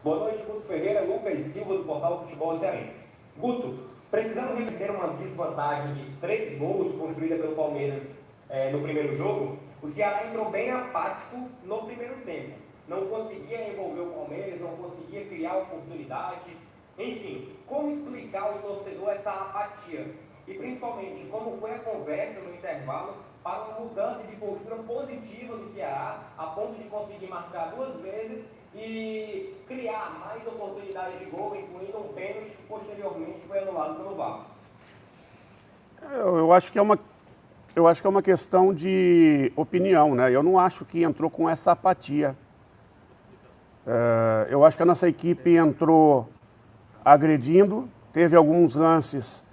Boa noite, Guto Ferreira, Lucas Silva, do Portal Futebol Cearense. Guto, precisando reverter uma desvantagem de 3 gols construída pelo Palmeiras no primeiro jogo, o Ceará entrou bem apático no primeiro tempo. Não conseguia envolver o Palmeiras, não conseguia criar oportunidade. Enfim, como explicar ao torcedor essa apatia? E principalmente, como foi a conversa no intervalo para uma mudança de postura positiva do Ceará, a ponto de conseguir marcar 2 vezes e criar mais oportunidades de gol, incluindo um pênalti que posteriormente foi anulado pelo VAR? Eu acho que é uma questão de opinião, né? Eu não acho que entrou com essa apatia. Eu acho que a nossa equipe entrou agredindo, teve alguns lances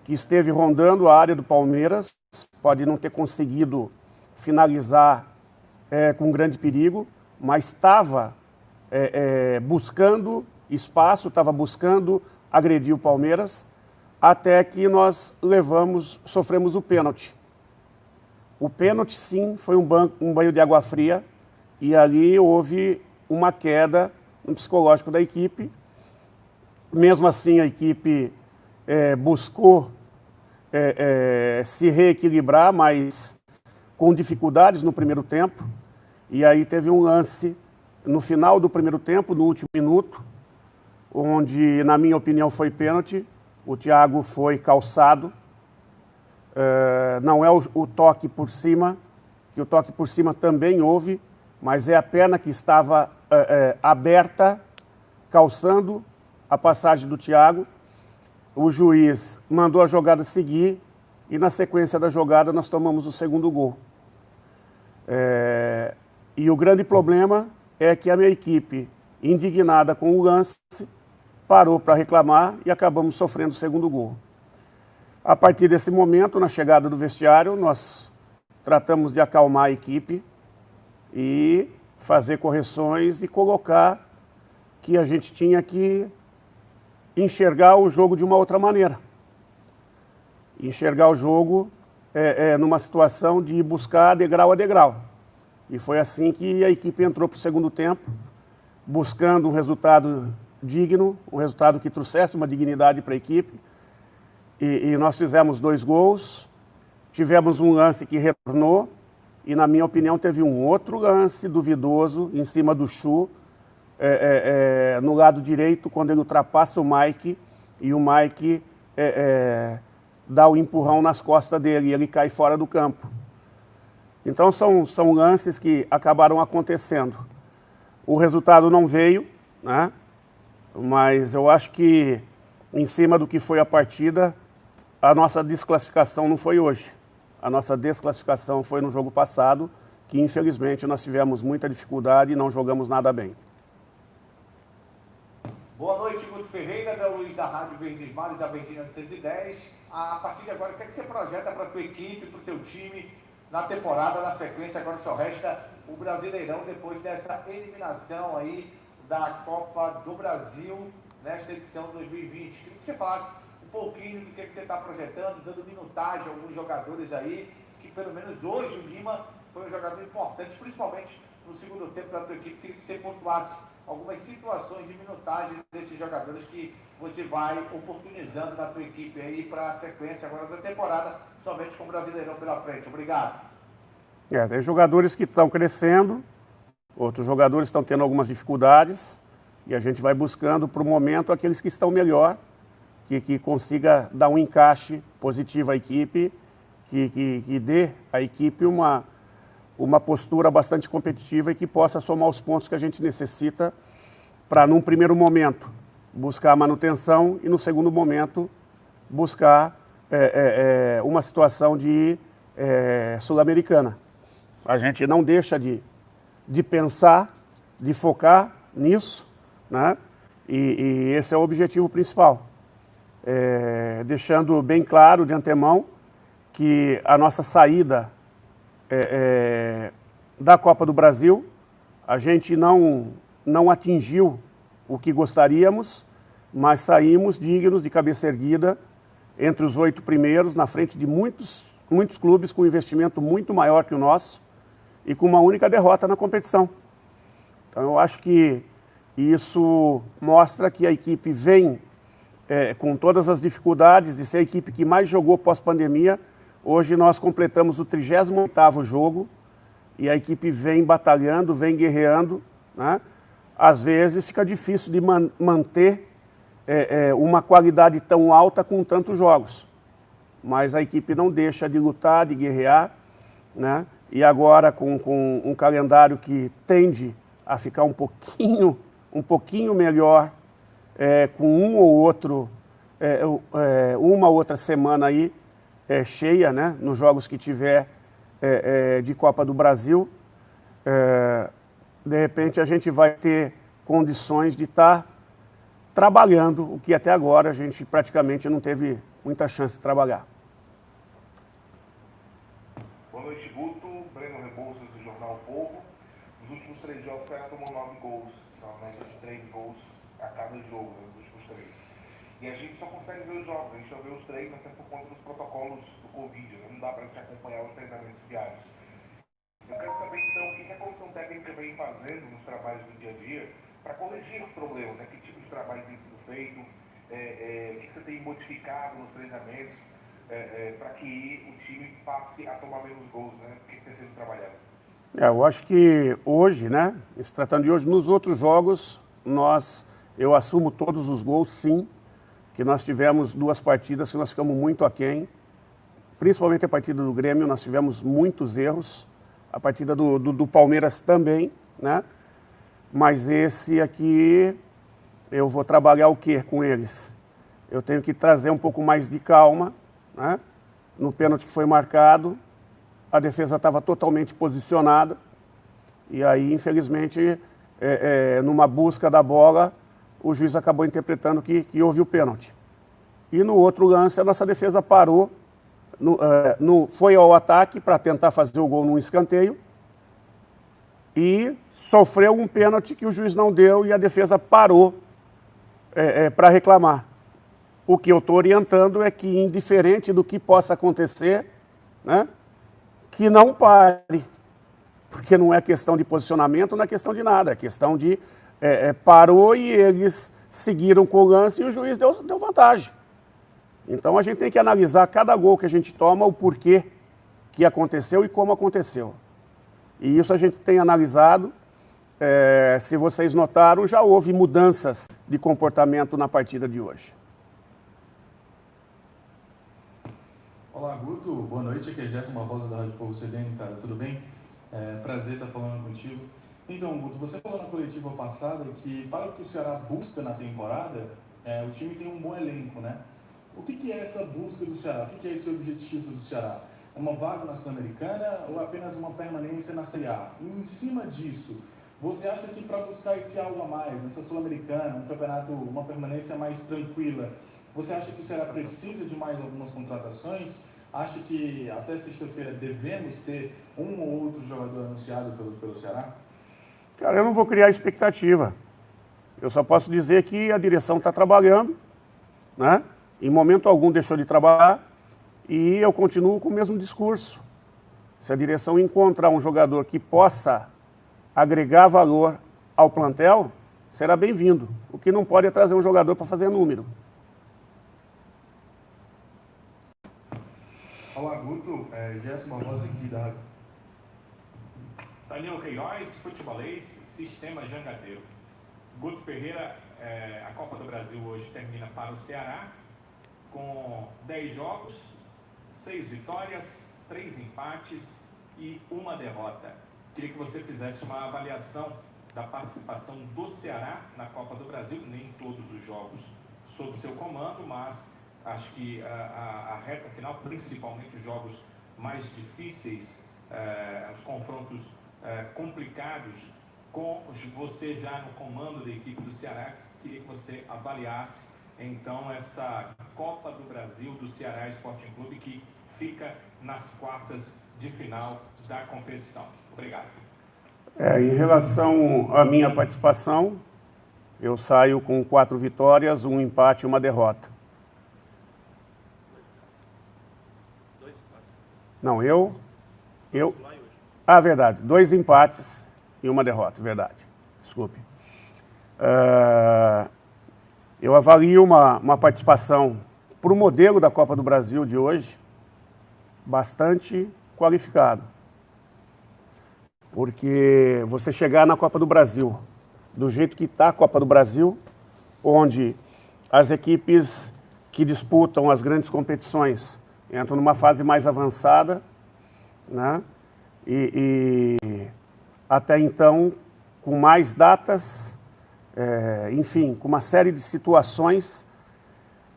que esteve rondando a área do Palmeiras, pode não ter conseguido finalizar com grande perigo, mas estava buscando espaço, estava buscando agredir o Palmeiras, até que nós sofremos o pênalti. O pênalti, sim, foi um banho de água fria, e ali houve uma queda no psicológico da equipe. Mesmo assim, a equipe buscou se reequilibrar, mas com dificuldades no primeiro tempo. E aí teve um lance no final do primeiro tempo, no último minuto, onde, na minha opinião, foi pênalti. O Thiago foi calçado. Não é o toque por cima, que o toque por cima também houve, mas é a perna que estava aberta, calçando a passagem do Thiago. O juiz mandou a jogada seguir e, na sequência da jogada, nós tomamos o segundo gol. E o grande problema é que a minha equipe, indignada com o lance, parou para reclamar e acabamos sofrendo o segundo gol. A partir desse momento, na chegada do vestiário, nós tratamos de acalmar a equipe e fazer correções e colocar que a gente tinha que enxergar o jogo de uma outra maneira. Enxergar o jogo numa situação de buscar degrau a degrau. E foi assim que a equipe entrou para o segundo tempo, buscando um resultado digno, um resultado que trouxesse uma dignidade para a equipe. E nós fizemos 2 gols, tivemos um lance que retornou, e, na minha opinião, teve um outro lance duvidoso em cima do Chu, no lado direito, quando ele ultrapassa o Mike, e o Mike dá o empurrão nas costas dele, e ele cai fora do campo. Então são lances que acabaram acontecendo. O resultado não veio, né? Mas eu acho que, em cima do que foi a partida, a nossa desclassificação não foi hoje. A nossa desclassificação foi no jogo passado, que infelizmente nós tivemos muita dificuldade e não jogamos nada bem. Boa noite, Guto Ferreira, da Luiz da Rádio Verdes Mares, a Verdinha 810. A partir de agora, o que é que você projeta para a tua equipe, para o teu time, na temporada, na sequência? Agora só resta o Brasileirão, depois dessa eliminação aí da Copa do Brasil, nesta edição de 2020. Queria que você falasse um pouquinho do que você está projetando, dando minutagem a alguns jogadores aí, que pelo menos hoje o Lima foi um jogador importante, principalmente no segundo tempo da tua equipe. Queria que você pontuasse algumas situações de minutagem desses jogadores que você vai oportunizando na tua equipe aí para a sequência agora da temporada, somente com o Brasileirão pela frente. Obrigado. Tem jogadores que estão crescendo, outros jogadores estão tendo algumas dificuldades, e a gente vai buscando, para o momento, aqueles que estão melhor, que consiga dar um encaixe positivo à equipe, que dê à equipe uma postura bastante competitiva e que possa somar os pontos que a gente necessita para, num primeiro momento, buscar a manutenção e, no segundo momento, buscar uma situação de sul-americana. A gente não deixa de pensar, de focar nisso, né? E esse é o objetivo principal. Deixando bem claro de antemão que a nossa saída da Copa do Brasil, a gente não atingiu o que gostaríamos, mas saímos dignos, de cabeça erguida, entre os 8 primeiros, na frente de muitos clubes com investimento muito maior que o nosso e com uma única derrota na competição. Então eu acho que E isso mostra que a equipe vem com todas as dificuldades de ser a equipe que mais jogou pós-pandemia. Hoje nós completamos o 38º jogo e a equipe vem batalhando, vem guerreando, né? Às vezes fica difícil de manter uma qualidade tão alta com tantos jogos. Mas a equipe não deixa de lutar, de guerrear, né? E agora com um calendário que tende a ficar um pouquinho melhor, com uma outra semana aí cheia, né? Nos jogos que tiver de Copa do Brasil, de repente a gente vai ter condições de estar trabalhando, o que até agora a gente praticamente não teve muita chance de trabalhar. Boa noite, Guto. Breno Rebouças, do Jornal O Povo. Nos últimos 3 jogos, ela tomou 9 gols. São uma média de 3 gols a cada jogo, né, nos últimos 3. E a gente só consegue ver os jogos, a gente só vê os treinos até por conta dos protocolos do Covid, né? Não dá para a gente acompanhar os treinamentos diários. Eu quero saber, então, o que a comissão técnica vem fazendo nos trabalhos do dia a dia para corrigir esse problema, né? Que tipo de trabalho tem sido feito, o que você tem modificado nos treinamentos para que o time passe a tomar menos gols, né? O que tem sido trabalhado? Eu acho que hoje, né, se tratando de hoje, nos outros jogos, eu assumo todos os gols, sim, que nós tivemos 2 partidas que nós ficamos muito aquém, principalmente a partida do Grêmio, nós tivemos muitos erros, a partida do Palmeiras também, né? Mas esse aqui, eu vou trabalhar o quê com eles? Eu tenho que trazer um pouco mais de calma, né? No pênalti que foi marcado, a defesa estava totalmente posicionada, e aí, infelizmente, numa busca da bola, o juiz acabou interpretando que houve o pênalti. E no outro lance, a nossa defesa parou, foi ao ataque para tentar fazer o gol num escanteio, e sofreu um pênalti que o juiz não deu e a defesa parou para reclamar. O que eu estou orientando é que, indiferente do que possa acontecer, né, que não pare. Porque não é questão de posicionamento, não é questão de nada, é questão de parou e eles seguiram com o lance e o juiz deu vantagem. Então a gente tem que analisar cada gol que a gente toma, o porquê que aconteceu e como aconteceu. E isso a gente tem analisado. Se vocês notaram, já houve mudanças de comportamento na partida de hoje. Olá, Guto. Boa noite. Aqui é Gerson Barbosa da Rádio Povo CBN, cara. Tudo bem? Prazer estar falando contigo. Então, Guto, você falou na coletiva passada que para o que o Ceará busca na temporada, o time tem um bom elenco, né? O que é essa busca do Ceará? O que é esse objetivo do Ceará? É uma vaga na Sul-Americana ou apenas uma permanência na Série A? E em cima disso, você acha que para buscar esse algo a mais, nessa Sul-Americana, um campeonato, uma permanência mais tranquila, você acha que o Ceará precisa de mais algumas contratações? Acha que até sexta-feira devemos ter um ou outro jogador anunciado pelo Ceará? Cara, eu não vou criar expectativa. Eu só posso dizer que a direção está trabalhando, né? Em momento algum deixou de trabalhar e eu continuo com o mesmo discurso. Se a direção encontrar um jogador que possa agregar valor ao plantel, será bem-vindo. O que não pode é trazer um jogador para fazer número. Olá, Guto. Gerson Barbosa aqui da Rádio. Danilo Queiroz, futebolês, Sistema Jangadeiro. Guto Ferreira, a Copa do Brasil hoje termina para o Ceará com 10 jogos, 6 vitórias, 3 empates e 1 derrota. Queria que você fizesse uma avaliação da participação do Ceará na Copa do Brasil, nem todos os jogos sob seu comando, mas acho que a reta final, principalmente os jogos mais difíceis, os confrontos complicados, com você já no comando da equipe do Ceará, queria que você avaliasse então essa Copa do Brasil do Ceará Sporting Clube, que fica nas quartas de final da competição. Obrigado. Em relação à minha participação, eu saio com 4 vitórias, 1 empate e 1 derrota. 2 empates. Não, eu... Verdade. 2 empates e 1 derrota, verdade. Desculpe. Eu avalio uma participação para o modelo da Copa do Brasil de hoje bastante qualificado. Porque você chegar na Copa do Brasil, do jeito que está a Copa do Brasil, onde as equipes que disputam as grandes competições entram numa fase mais avançada, né? E até então com mais datas, enfim, com uma série de situações,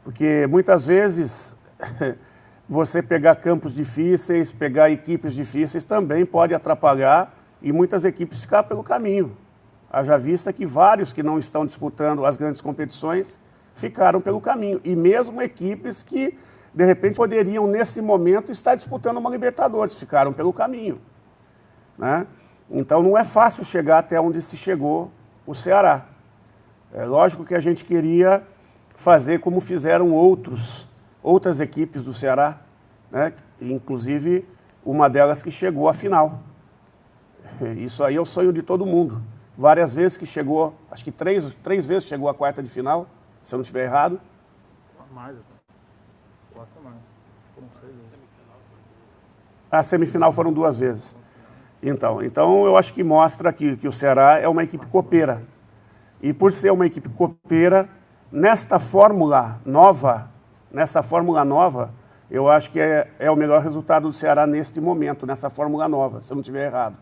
porque muitas vezes você pegar campos difíceis, pegar equipes difíceis também pode atrapalhar e muitas equipes ficar pelo caminho. Haja vista que vários que não estão disputando as grandes competições ficaram pelo caminho. E mesmo equipes que, de repente, poderiam, nesse momento, estar disputando uma Libertadores, ficaram pelo caminho, né? Então, não é fácil chegar até onde se chegou o Ceará. É lógico que a gente queria fazer como fizeram outras equipes do Ceará, né? Inclusive, uma delas que chegou à final. Isso aí é o sonho de todo mundo. Várias vezes que chegou, acho que três vezes chegou à quarta de final, se eu não estiver errado. Mais, quarta mais. Foram 6 vezes. A semifinal foram 2 vezes. Então eu acho que mostra que o Ceará é uma equipe copeira. E por ser uma equipe copeira, nesta fórmula nova, eu acho que é o melhor resultado do Ceará neste momento, nessa fórmula nova, se eu não estiver errado.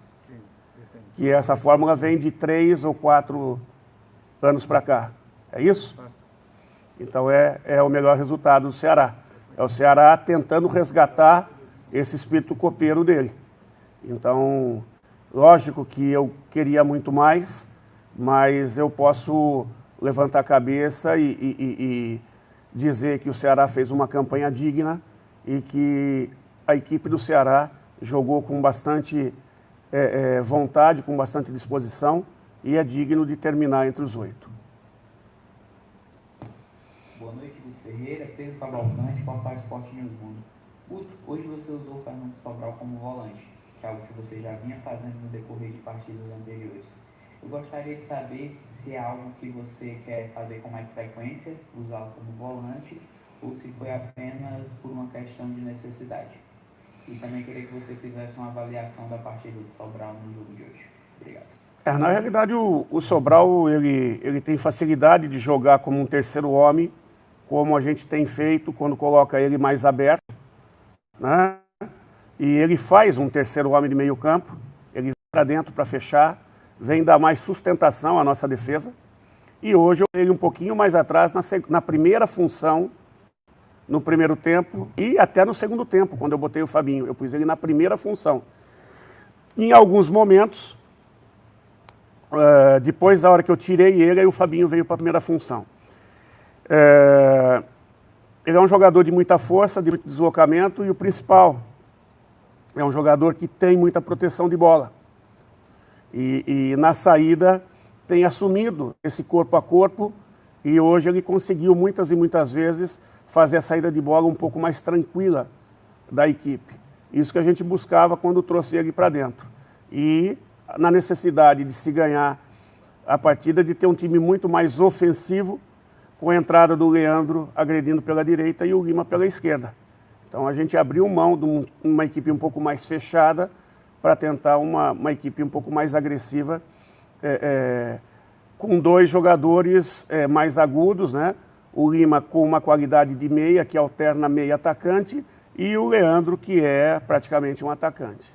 Que essa fórmula vem de 3 ou 4 anos para cá. É isso? Então é o melhor resultado do Ceará. É o Ceará tentando resgatar esse espírito copeiro dele. Então, lógico que eu queria muito mais, mas eu posso levantar a cabeça e dizer que o Ceará fez uma campanha digna e que a equipe do Ceará jogou com bastante vontade, com bastante disposição e é digno de terminar entre os 8. Boa noite, Guto Ferreira, Pedro Cavalcante, Portal Esporte News Mundo. Guto, hoje você usou o Fernando Sobral como volante, que é algo que você já vinha fazendo no decorrer de partidas anteriores. Eu gostaria de saber se é algo que você quer fazer com mais frequência, usá-lo como volante, ou se foi apenas por uma questão de necessidade. E também queria que você fizesse uma avaliação da partida do Sobral no jogo de hoje. Obrigado. Na realidade, o Sobral ele tem facilidade de jogar como um terceiro homem, como a gente tem feito quando coloca ele mais aberto, né? E ele faz um terceiro homem de meio campo, ele vem para dentro para fechar, vem dar mais sustentação à nossa defesa. E hoje eu ele um pouquinho mais atrás na primeira função, no primeiro tempo e até no segundo tempo, quando eu botei o Fabinho. Eu pus ele na primeira função. Em alguns momentos, depois da hora que eu tirei ele, aí o Fabinho veio para a primeira função. Ele é um jogador de muita força, de muito deslocamento e o principal, é um jogador que tem muita proteção de bola. E na saída tem assumido esse corpo a corpo e hoje ele conseguiu muitas e muitas vezes fazer a saída de bola um pouco mais tranquila da equipe. Isso que a gente buscava quando trouxe ele para dentro. E na necessidade de se ganhar a partida, de ter um time muito mais ofensivo, com a entrada do Leandro agredindo pela direita e o Lima pela esquerda. Então a gente abriu mão de uma equipe um pouco mais fechada para tentar uma equipe um pouco mais agressiva, com 2 jogadores mais agudos, né? O Lima com uma qualidade de meia, que alterna meia atacante, e o Leandro, que é praticamente um atacante.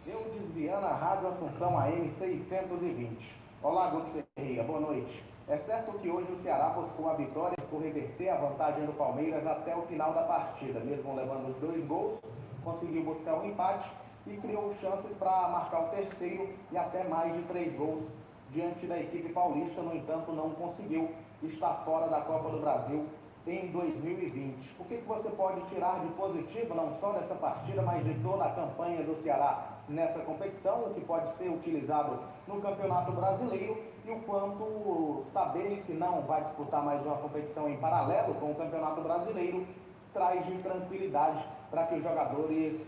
Eudes Viana, Rádio Assunção AM 620. Olá, Guto Ferreira, boa noite. É certo que hoje o Ceará buscou a vitória por reverter a vantagem do Palmeiras até o final da partida. Mesmo levando os 2 gols, conseguiu buscar um empate e criou chances para marcar o terceiro e até mais de 3 gols diante da equipe paulista. No entanto, não conseguiu estar fora da Copa do Brasil em 2020. O que você pode tirar de positivo, não só nessa partida, mas de toda a campanha do Ceará nessa competição, o que pode ser utilizado no Campeonato Brasileiro e o quanto saber que não vai disputar mais uma competição em paralelo com o Campeonato Brasileiro traz de tranquilidade para que os jogadores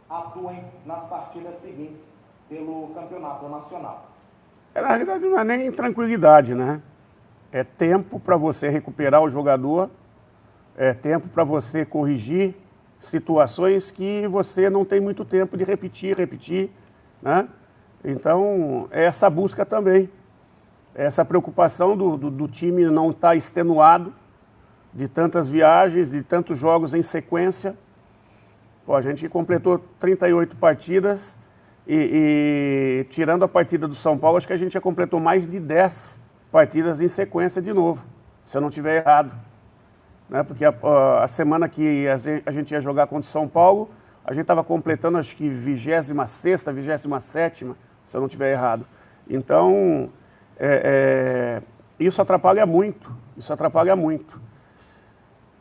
atuem nas partidas seguintes pelo campeonato nacional. Na realidade, não é nem tranquilidade, né? É tempo para você recuperar o jogador, é tempo para você corrigir situações que você não tem muito tempo de repetir, né? Então, é essa busca também, essa preocupação do time não estar extenuado de tantas viagens, de tantos jogos em sequência. Pô, a gente completou 38 partidas e tirando a partida do São Paulo, acho que a gente já completou mais de 10 partidas em sequência de novo, se eu não estiver errado. Né? Porque a semana que a gente ia jogar contra o São Paulo, a gente estava completando acho que 26ª, 27ª, se eu não estiver errado. Então, isso atrapalha muito,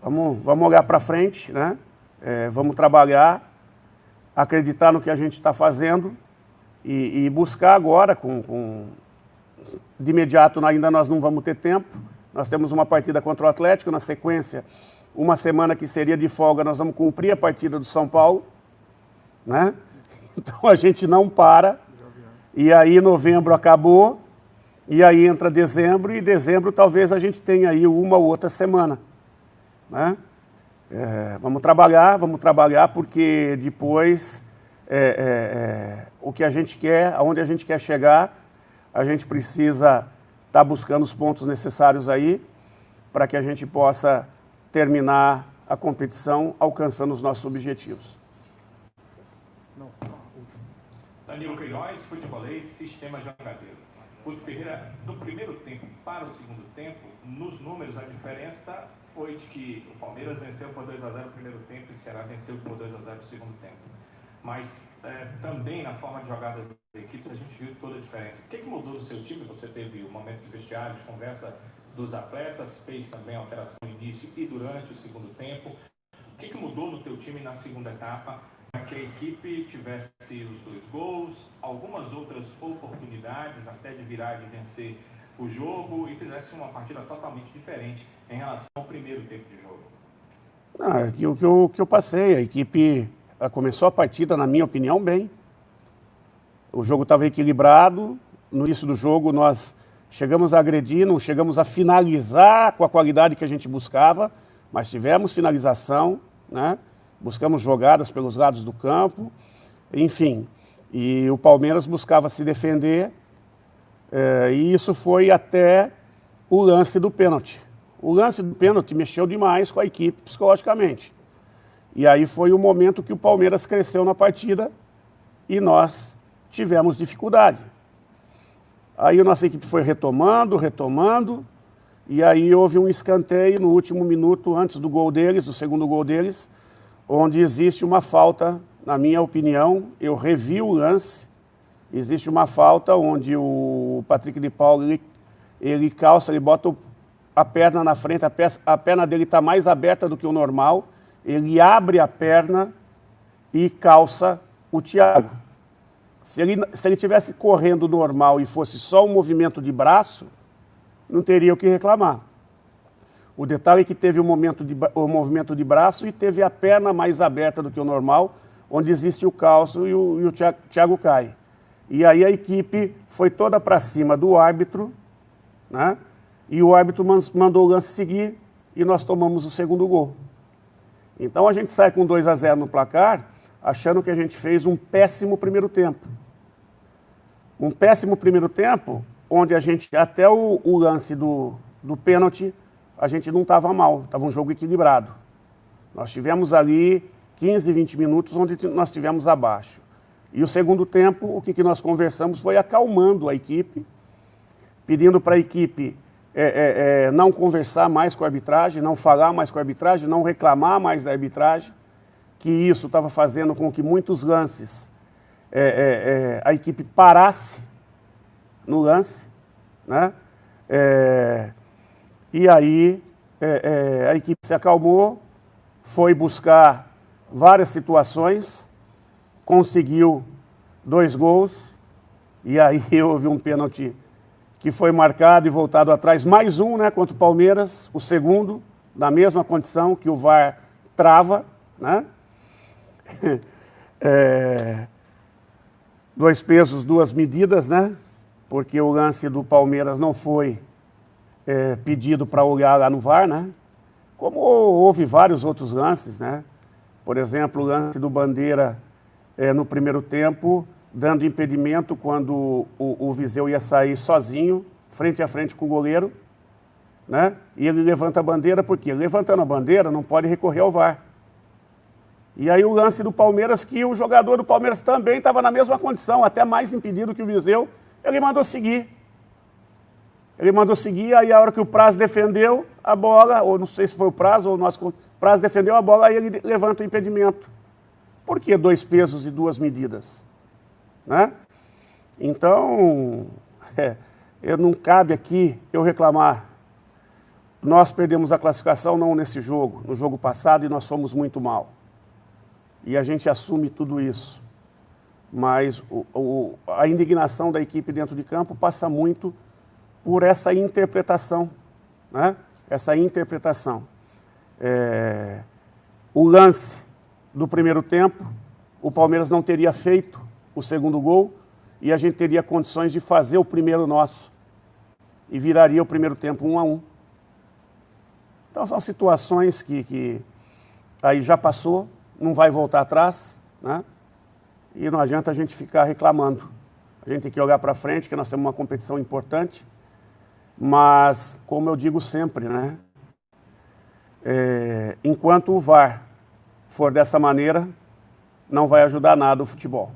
Vamos olhar para frente, né? Vamos trabalhar, acreditar no que a gente está fazendo e buscar agora, de imediato ainda nós não vamos ter tempo. Nós temos uma partida contra o Atlético, na sequência, uma semana que seria de folga, nós vamos cumprir a partida do São Paulo, né? Então a gente não para, e aí novembro acabou, e aí entra dezembro, e dezembro talvez a gente tenha aí uma ou outra semana, né? Vamos trabalhar, porque depois o que a gente quer, aonde a gente quer chegar, a gente precisa estar buscando os pontos necessários aí para que a gente possa terminar a competição alcançando os nossos objetivos. Danilo Queiroz, futebolês, sistema jangadeiro. Guto Ferreira, do primeiro tempo para o segundo tempo, nos números a diferença foi de que o Palmeiras venceu por 2-0 no primeiro tempo e o Ceará venceu por 2-0 no segundo tempo. Mas também na forma de jogar das equipes a gente viu toda a diferença. O que mudou no seu time? Você teve o momento de vestiário, de conversa dos atletas, fez também alteração no início e durante o segundo tempo. O que mudou no teu time na segunda etapa para que a equipe tivesse os 2 gols, algumas outras oportunidades até de virar e de vencer o jogo e fizesse uma partida totalmente diferente em relação ao primeiro tempo de jogo? O que eu passei, a equipe começou a partida, na minha opinião, bem. O jogo estava equilibrado, no início do jogo nós chegamos a agredir, não chegamos a finalizar com a qualidade que a gente buscava, mas tivemos finalização, né? Buscamos jogadas pelos lados do campo, enfim. E o Palmeiras buscava se defender, e isso foi até o lance do pênalti. O lance do pênalti mexeu demais com a equipe psicologicamente. E aí foi o momento que o Palmeiras cresceu na partida e nós tivemos dificuldade. Aí a nossa equipe foi retomando, e aí houve um escanteio no último minuto antes do gol deles, do segundo gol deles, onde existe uma falta, na minha opinião, eu revi o lance, existe uma falta onde o Patrick de Paula, ele calça, ele bota a perna na frente, a perna dele está mais aberta do que o normal, ele abre a perna e calça o Thiago. Se ele tivesse correndo normal e fosse só um movimento de braço, não teria o que reclamar. O detalhe é que teve o movimento de braço e teve a perna mais aberta do que o normal, onde existe o calço e o Thiago cai. E aí a equipe foi toda para cima do árbitro, né? E o árbitro mandou o lance seguir e nós tomamos o segundo gol. Então a gente sai com 2-0 no placar, achando que a gente fez um péssimo primeiro tempo. Um péssimo primeiro tempo, onde a gente, até o lance do pênalti, a gente não estava mal, estava um jogo equilibrado. Nós tivemos ali 15, 20 minutos onde nós estivemos abaixo. E o segundo tempo, o que nós conversamos foi acalmando a equipe, pedindo para a equipe não conversar mais com a arbitragem, não falar mais com a arbitragem, não reclamar mais da arbitragem, que isso estava fazendo com que muitos lances a equipe parasse no lance, né? E aí a equipe se acalmou, foi buscar várias situações, conseguiu 2 gols, e aí houve um pênalti que foi marcado e voltado atrás, mais um, né, contra o Palmeiras, o segundo, na mesma condição que o VAR trava, né? Dois pesos, duas medidas, né? Porque o lance do Palmeiras não foi pedido para olhar lá no VAR, né? Como houve vários outros lances, né? Por exemplo, o lance do Bandeira no primeiro tempo, dando impedimento quando o Viseu ia sair sozinho, frente a frente com o goleiro, né? E ele levanta a bandeira, porque levantando a bandeira não pode recorrer ao VAR. E aí o lance do Palmeiras, que o jogador do Palmeiras também estava na mesma condição, até mais impedido que o Viseu, ele mandou seguir. Ele mandou seguir, aí a hora que o Praz defendeu a bola, ou não sei se foi o Praz ou o nosso Praz defendeu a bola, aí ele levanta o impedimento. Por que dois pesos e duas medidas? Né? Então, não cabe aqui eu reclamar. Nós perdemos a classificação não nesse jogo, no jogo passado, e nós fomos muito mal. E a gente assume tudo isso. Mas a indignação da equipe dentro de campo passa muito por essa interpretação, né? Essa interpretação. O lance do primeiro tempo, o Palmeiras não teria feito o segundo gol e a gente teria condições de fazer o primeiro nosso. E viraria o primeiro tempo 1-1. Então são situações que aí já passou, não vai voltar atrás, né? E não adianta a gente ficar reclamando. A gente tem que olhar para frente, que nós temos uma competição importante. Mas, como eu digo sempre, né? Enquanto o VAR for dessa maneira, não vai ajudar nada o futebol.